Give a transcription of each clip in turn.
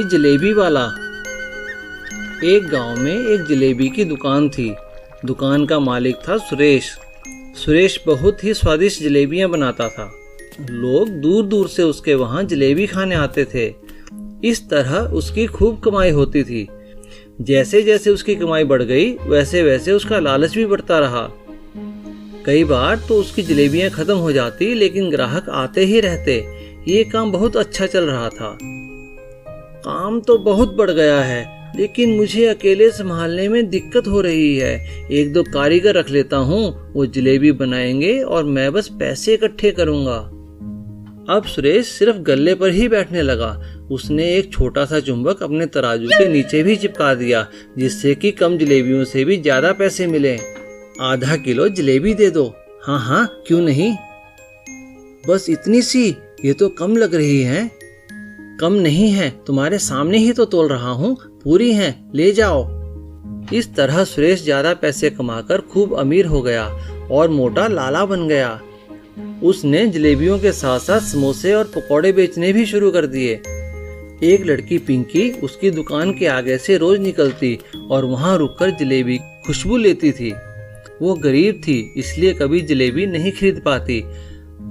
जलेबी वाला। एक गांव में एक जलेबी की दुकान थी। दुकान का मालिक था सुरेश। सुरेश बहुत ही स्वादिष्ट जलेबियां बनाता था। लोग दूर दूर से उसके वहां जलेबी खाने आते थे। इस तरह उसकी खूब कमाई होती थी। जैसे जैसे उसकी कमाई बढ़ गई वैसे वैसे उसका लालच भी बढ़ता रहा। कई बार तो उसकी जलेबियां खत्म हो जाती, लेकिन ग्राहक आते ही रहते। ये काम बहुत अच्छा चल रहा था। काम तो बहुत बढ़ गया है, लेकिन मुझे अकेले संभालने में दिक्कत हो रही है। एक दो कारीगर रख लेता हूँ, वो जलेबी बनाएंगे और मैं बस पैसे इकट्ठे करूँगा। अब सुरेश सिर्फ गल्ले पर ही बैठने लगा। उसने एक छोटा सा चुंबक अपने तराजू के नीचे भी चिपका दिया, जिससे कि कम जलेबियों से भी ज्यादा पैसे मिले। आधा किलो जलेबी दे दो। हाँ हाँ, क्यों नहीं। बस इतनी सी? ये तो कम लग रही है। कम नहीं है, तुम्हारे सामने ही तो तोल रहा हूँ। पूरी है, ले जाओ। इस तरह सुरेश ज्यादा पैसे कमाकर खूब अमीर हो गया और मोटा लाला बन गया। उसने जलेबियों के साथ साथ समोसे और पकौड़े बेचने भी शुरू कर दिए। एक लड़की पिंकी उसकी दुकान के आगे से रोज निकलती और वहां रुककर जलेबी खुशबू लेती थी। वो गरीब थी, इसलिए कभी जलेबी नहीं खरीद पाती,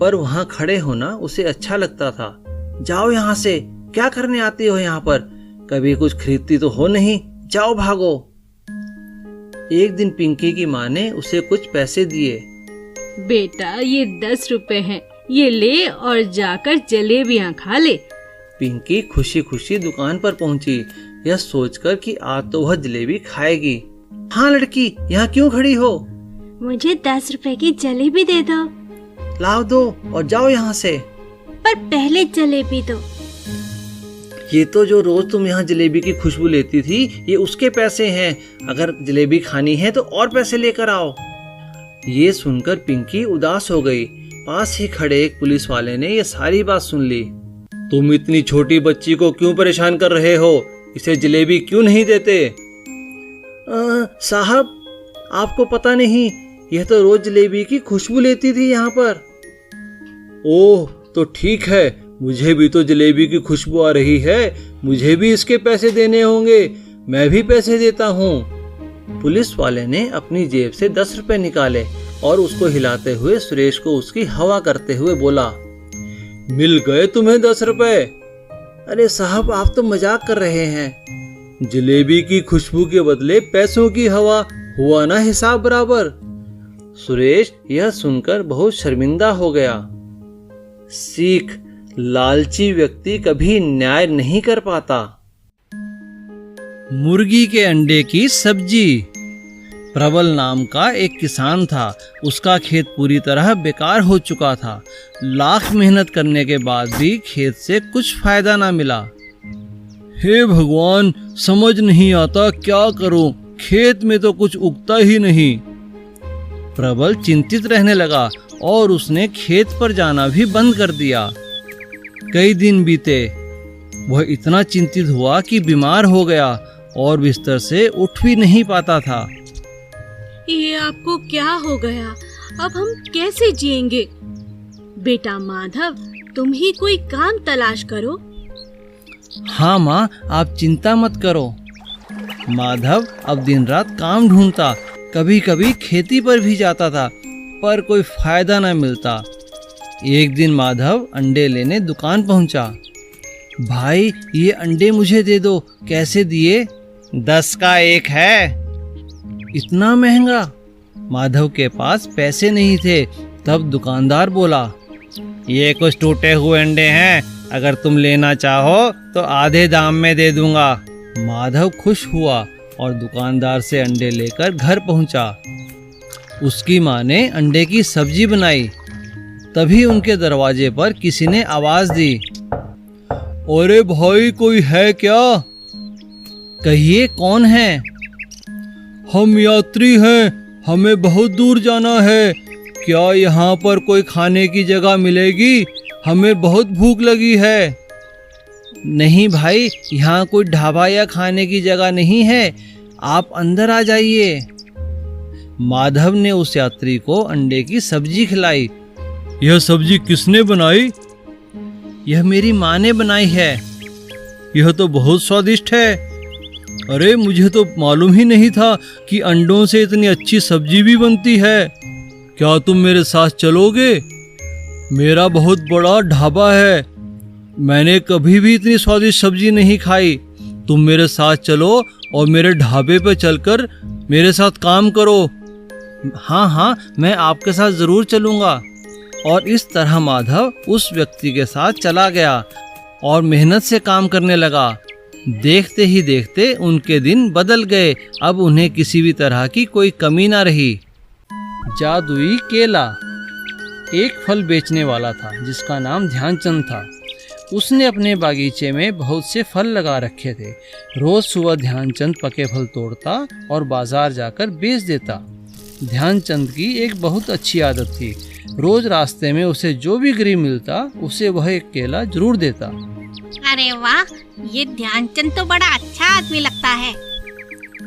पर वहां खड़े होना उसे अच्छा लगता था। जाओ यहाँ से, क्या करने आती हो यहाँ पर? कभी कुछ खरीदती तो हो नहीं, जाओ भागो। एक दिन पिंकी की माँ ने उसे कुछ पैसे दिए। बेटा, ये 10 रुपए हैं, ये ले और जाकर जलेबियाँ खा ले। पिंकी खुशी खुशी दुकान पर पहुंची, यह सोचकर कि आज तो वह जलेबी खाएगी। हाँ लड़की, यहाँ क्यों खड़ी हो? मुझे 10 रुपए की जलेबी दे दो। लाओ दो और जाओ यहाँ से। पर पहले जलेबी दो। ये तो जो रोज तुम यहाँ जलेबी की खुशबू लेती थी, ये उसके पैसे हैं। अगर जलेबी खानी है तो और पैसे लेकर आओ। ये सुनकर पिंकी उदास हो गई। पास ही खड़े एक पुलिस वाले ने यह सारी बात सुन ली। तुम इतनी छोटी बच्ची को क्यों परेशान कर रहे हो? इसे जलेबी क्यों नहीं देते? साहब, आपको पता नहीं, यह तो रोज जलेबी की खुशबू लेती थी यहाँ पर। ओह, तो ठीक है, मुझे भी तो जलेबी की खुशबू आ रही है। मुझे भी इसके पैसे देने होंगे। मैं भी पैसे देता हूँ। पुलिस वाले ने अपनी जेब से 10 रुपए निकाले और उसको हिलाते हुए सुरेश को उसकी हवा करते हुए बोला, मिल गए तुम्हें 10 रुपए। अरे साहब, आप तो मजाक कर रहे हैं। जलेबी की खुशबू के बदले पैसों की हवा, हुआ ना हिसाब बराबर। सुरेश यह सुनकर बहुत शर्मिंदा हो गया। सीख, लालची व्यक्ति कभी न्याय नहीं कर पाता। मुर्गी के अंडे की सब्जी। प्रबल नाम का एक किसान था। उसका खेत पूरी तरह बेकार हो चुका था। लाख मेहनत करने के बाद भी खेत से कुछ फायदा ना मिला। हे भगवान, समझ नहीं आता क्या करूं, खेत में तो कुछ उगता ही नहीं। प्रबल चिंतित रहने लगा और उसने खेत पर जाना भी बंद कर दिया। कई दिन बीते। वह इतना चिंतित हुआ कि बीमार हो गया और बिस्तर से उठ भी नहीं पाता था। ये आपको क्या हो गया? अब हम कैसे जिएंगे? बेटा माधव, तुम ही कोई काम तलाश करो। हाँ माँ, आप चिंता मत करो। माधव अब दिन रात काम ढूंढता। कभी कभी खेती पर भी जाता था, पर कोई फायदा न मिलता। एक दिन माधव अंडे लेने दुकान पहुंचा। भाई, ये अंडे मुझे दे दो। कैसे दिए? 10 का एक है। इतना महंगा? माधव के पास पैसे नहीं थे। तब दुकानदार बोला, ये कुछ टूटे हुए अंडे हैं, अगर तुम लेना चाहो तो आधे दाम में दे दूंगा। माधव खुश हुआ और दुकानदार से अंडे लेकर घर पहुंचा। उसकी माँ ने अंडे की सब्जी बनाई। तभी उनके दरवाजे पर किसी ने आवाज दी, अरे भाई, कोई है क्या? कहिए, कौन है? हम यात्री हैं, हमें बहुत दूर जाना है। क्या यहाँ पर कोई खाने की जगह मिलेगी? हमें बहुत भूख लगी है। नहीं भाई, यहाँ कोई ढाबा या खाने की जगह नहीं है, आप अंदर आ जाइए। माधव ने उस यात्री को अंडे की सब्जी खिलाई। यह सब्जी किसने बनाई? यह मेरी माँ ने बनाई है। यह तो बहुत स्वादिष्ट है। अरे मुझे तो मालूम ही नहीं था कि अंडों से इतनी अच्छी सब्जी भी बनती है। क्या तुम मेरे साथ चलोगे? मेरा बहुत बड़ा ढाबा है, मैंने कभी भी इतनी स्वादिष्ट सब्जी नहीं खाई। तुम मेरे साथ चलो और मेरे ढाबे पे चलकर मेरे साथ काम करो। हाँ हाँ, मैं आपके साथ ज़रूर चलूँगा। और इस तरह माधव उस व्यक्ति के साथ चला गया और मेहनत से काम करने लगा। देखते ही देखते उनके दिन बदल गए। अब उन्हें किसी भी तरह की कोई कमी ना रही। जादुई केला। एक फल बेचने वाला था जिसका नाम ध्यानचंद था। उसने अपने बागीचे में बहुत से फल लगा रखे थे। रोज सुबह ध्यानचंद पके फल तोड़ता और बाजार जाकर बेच देता। ध्यानचंद की एक बहुत अच्छी आदत थी। रोज रास्ते में उसे जो भी गरीब मिलता उसे वह एक केला जरूर देता। अरे वाह, ये ध्यानचंद तो बड़ा अच्छा आदमी लगता है।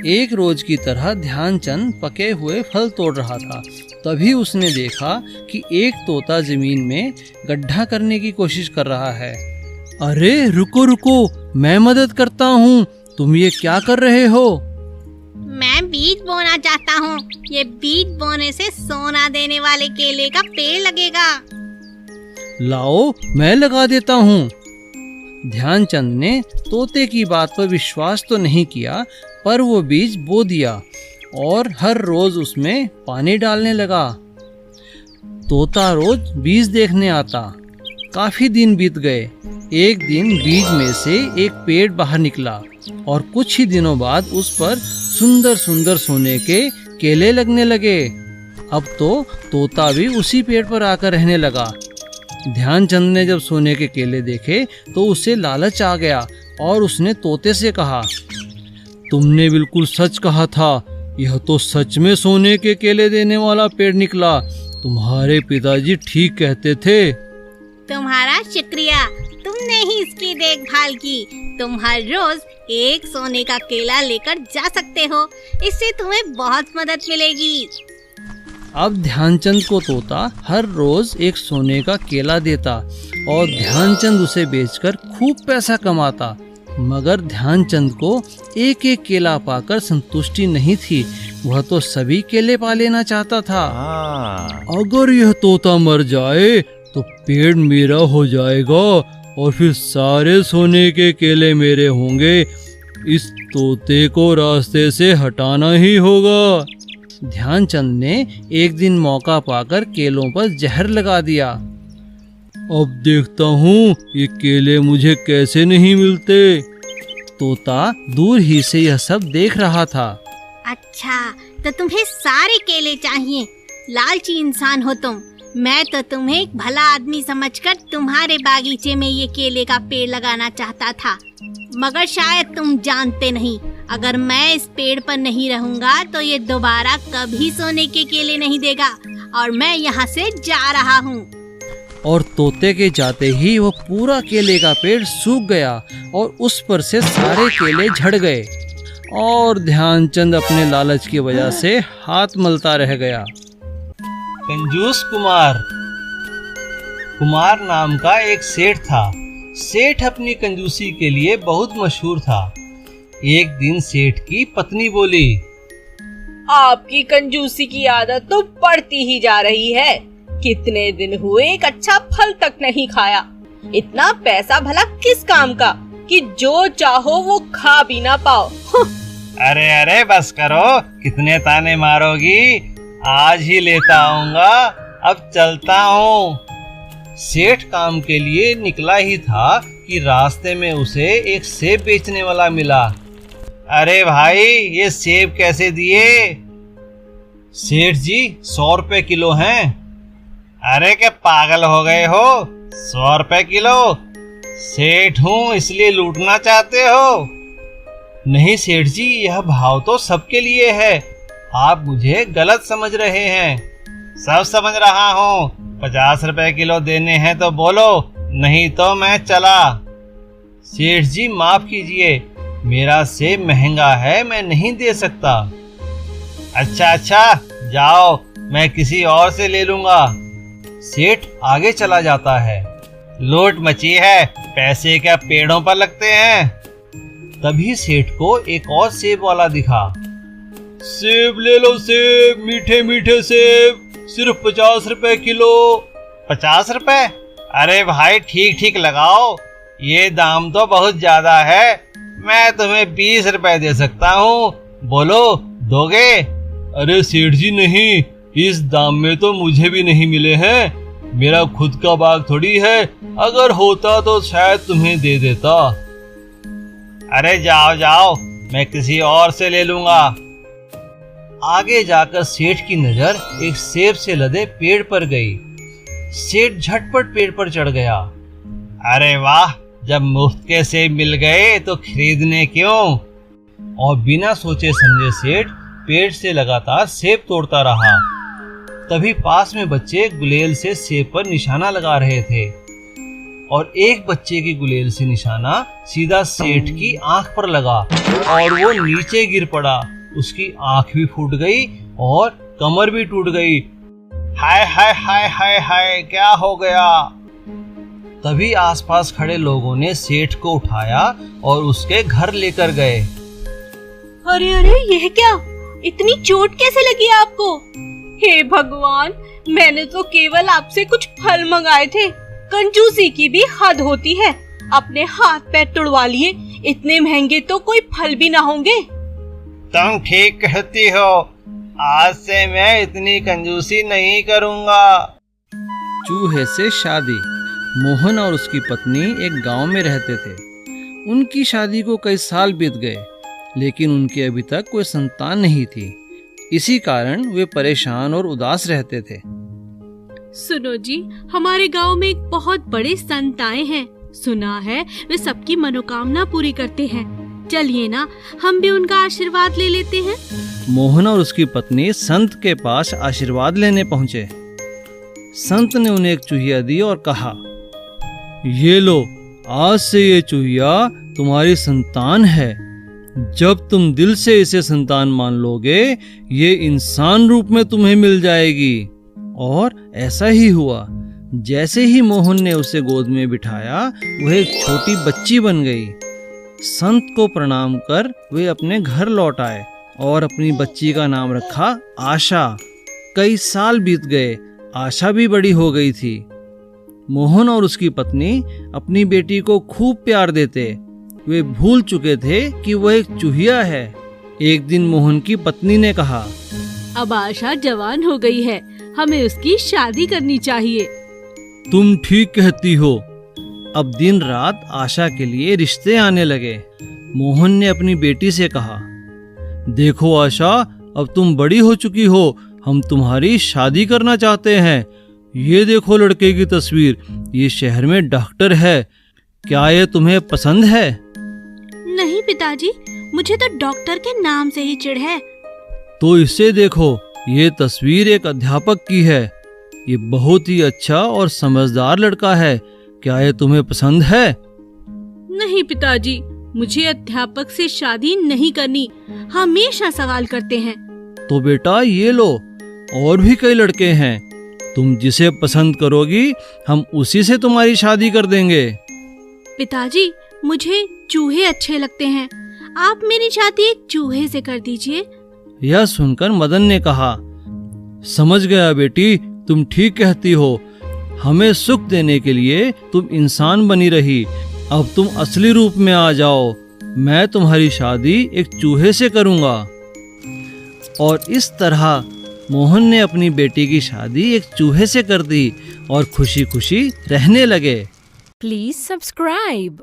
एक रोज की तरह ध्यानचंद पके हुए फल तोड़ रहा था। तभी उसने देखा कि एक तोता जमीन में गड्ढा करने की कोशिश कर रहा है। अरे रुको रुको, मैं मदद करता हूँ। तुम ये क्या कर रहे हो? मैं बीज बोना चाहता हूँ। ये बीज बोने से सोना देने वाले केले का पेड़ लगेगा। लाओ, मैं लगा देता हूँ। ध्यानचंद ने तोते की बात पर विश्वास तो नहीं किया, पर वो बीज बो दिया और हर रोज उसमें पानी डालने लगा। तोता रोज बीज देखने आता। काफी दिन बीत गए। एक दिन बीज में से एक पेड़ बाहर निकला और कुछ ही दिनों बाद उस पर सुंदर सुंदर सोने के केले लगने लगे। अब तो तोता भी उसी पेड़ पर आकर रहने लगा। ध्यानचंद ने जब सोने के केले देखे तो उसे लालच आ गया और उसने तोते से कहा, तुमने बिल्कुल सच कहा था, यह तो सच में सोने के केले देने वाला पेड़ निकला। तुम्हारे पिताजी ठीक कहते थे। तुम्हारा शुक्रिया, तुमने ही इसकी देखभाल की। तुम हर रोज एक सोने का केला लेकर जा सकते हो। इससे तुम्हें बहुत मदद मिलेगी। अब ध्यानचंद को तोता हर रोज एक सोने का केला देता और ध्यानचंद उसे बेचकर खूब पैसा कमाता। मगर ध्यानचंद को एक एक केला पाकर संतुष्टि नहीं थी। वह तो सभी केले पा लेना चाहता था। अगर यह तोता मर जाए तो पेड़ मेरा हो जाएगा और फिर सारे सोने के केले मेरे होंगे। इस तोते को रास्ते से हटाना ही होगा। ध्यानचंद ने एक दिन मौका पाकर केलों पर जहर लगा दिया। अब देखता हूँ ये केले मुझे कैसे नहीं मिलते। तोता दूर ही से यह सब देख रहा था। अच्छा, तो तुम्हें सारे केले चाहिए। लालची इंसान हो तुम। मैं तो तुम्हें एक भला आदमी समझकर तुम्हारे बागीचे में ये केले का पेड़ लगाना चाहता था, मगर शायद तुम जानते नहीं, अगर मैं इस पेड़ पर नहीं रहूंगा तो ये दोबारा कभी सोने के केले नहीं देगा और मैं यहाँ से जा रहा हूँ। और तोते के जाते ही वो पूरा केले का पेड़ सूख गया और उस पर से सारे केले झड़ गए और ध्यानचंद अपने लालच की वजह से हाथ मलता रह गया। कंजूस कुमार। कुमार नाम का एक सेठ था। सेठ अपनी कंजूसी के लिए बहुत मशहूर था। एक दिन सेठ की पत्नी बोली, आपकी कंजूसी की आदत तो बढ़ती ही जा रही है। कितने दिन हुए एक अच्छा फल तक नहीं खाया। इतना पैसा भला किस काम का कि जो चाहो वो खा भी ना पाओ। अरे अरे बस करो, कितने ताने मारोगी। आज ही लेता आऊंगा, अब चलता हूँ। सेठ काम के लिए निकला ही था कि रास्ते में उसे एक सेब बेचने वाला मिला। अरे भाई, ये सेब कैसे दिए? सेठ जी 100 रुपए किलो हैं। अरे क्या पागल हो गए हो? 100 रुपए किलो? सेठ हूँ इसलिए लूटना चाहते हो? नहीं सेठ जी, यह भाव तो सबके लिए है। आप मुझे गलत समझ रहे हैं। सब समझ रहा हूँ। 50 रुपए किलो देने हैं तो बोलो, नहीं तो मैं चला। सेठ जी माफ कीजिए, मेरा सेब महंगा है, मैं नहीं दे सकता। अच्छा, जाओ, मैं किसी और से ले लूंगा। सेठ आगे चला जाता है। लूट मची है, पैसे क्या पेड़ों पर लगते हैं? तभी सेठ को एक और सेब वाला दिखा। सेब ले लो, सेब, मीठे मीठे सेब, सिर्फ 50 रुपए किलो। 50 रुपए? अरे भाई ठीक ठीक लगाओ, ये दाम तो बहुत ज्यादा है। मैं तुम्हें 20 रुपए दे सकता हूँ, बोलो दोगे? अरे सेठ जी नहीं, इस दाम में तो मुझे भी नहीं मिले हैं। मेरा खुद का बाग थोड़ी है, अगर होता तो शायद तुम्हें दे देता। अरे जाओ जाओ, मैं किसी और से ले लूंगा। आगे जाकर सेठ की नजर एक सेब से लदे पेड़ पर गई। सेठ झटपट पेड़ पर चढ़ गया। अरे वाह, जब मुफ्त के सेब मिल गए तो खरीदने क्यों? और बिना सोचे समझे सेठ पेड़ से लगातार सेब तोड़ता रहा। तभी पास में बच्चे गुलेल से सेब पर निशाना लगा रहे थे और एक बच्चे की गुलेल से निशाना सीधा सेठ की आंख पर लगा और वो नीचे गिर पड़ा। उसकी आंख भी फूट गई और कमर भी टूट गई। हाय हाय हाय हाय हाय, क्या हो गया? तभी आसपास खड़े लोगों ने सेठ को उठाया और उसके घर लेकर गए। अरे अरे, यह क्या? इतनी चोट कैसे लगी आपको? हे भगवान, मैंने तो केवल आपसे कुछ फल मंगाए थे। कंजूसी की भी हद होती है, अपने हाथ पैर तुड़वा लिए। इतने महंगे तो कोई फल भी ना होंगे। तुम ठीक कहती हो, आज से मैं इतनी कंजूसी नहीं करूंगा। चूहे से शादी। मोहन और उसकी पत्नी एक गांव में रहते थे। उनकी शादी को कई साल बीत गए, लेकिन उनकी अभी तक कोई संतान नहीं थी। इसी कारण वे परेशान और उदास रहते थे। सुनो जी, हमारे गांव में एक बहुत बड़े संत आए हैं। सुना है वे सबकी मनोकामना पूरी करते हैं। चलिए ना, हम भी उनका आशीर्वाद ले लेते हैं। मोहन और उसकी पत्नी संत के पास आशीर्वाद लेने पहुंचे। संत ने उन्हें एक चूहिया दी और कहा, ये लो, आज से ये चूहिया तुम्हारी संतान है। जब तुम दिल से इसे संतान मान लोगे, ये इंसान रूप में तुम्हें मिल जाएगी। और ऐसा ही हुआ। जैसे ही मोहन ने उसे गोद में बिठाया, वह एक छोटी बच्ची बन गई। संत को प्रणाम कर वे अपने घर लौट आए और अपनी बच्ची का नाम रखा आशा। कई साल बीत गए, आशा भी बड़ी हो गई थी। मोहन और उसकी पत्नी अपनी बेटी को खूब प्यार देते। वे भूल चुके थे कि वह एक चूहिया है। एक दिन मोहन की पत्नी ने कहा, अब आशा जवान हो गई है, हमें उसकी शादी करनी चाहिए। तुम ठीक कहती हो। अब दिन रात आशा के लिए रिश्ते आने लगे। मोहन ने अपनी बेटी से कहा, देखो आशा, अब तुम बड़ी हो चुकी हो, हम तुम्हारी शादी करना चाहते हैं। ये देखो लड़के की तस्वीर, ये शहर में डॉक्टर है। क्या ये तुम्हें पसंद है? नहीं पिताजी, मुझे तो डॉक्टर के नाम से ही चिढ़ है। तो इसे देखो, ये तस्वीर एक अध्यापक की है। ये बहुत ही अच्छा और समझदार लड़का है। क्या ये तुम्हें पसंद है? नहीं पिताजी, मुझे अध्यापक से शादी नहीं करनी। हमेशा सवाल करते हैं। तो बेटा ये लो, और भी कई लड़के हैं। तुम जिसे पसंद करोगी, हम उसी से तुम्हारी शादी कर देंगे। पिताजी, मुझे चूहे अच्छे लगते हैं। आप मेरी शादी एक चूहे से कर दीजिए। यह सुनकर मदन ने कहा, समझ गया बेटी, तुम ठीक कहती हो। हमें सुख देने के लिए तुम इंसान बनी रही, अब तुम असली रूप में आ जाओ। मैं तुम्हारी शादी एक चूहे से करूंगा। और इस तरह मोहन ने अपनी बेटी की शादी एक चूहे से कर दी और खुशी खुशी रहने लगे। Please subscribe.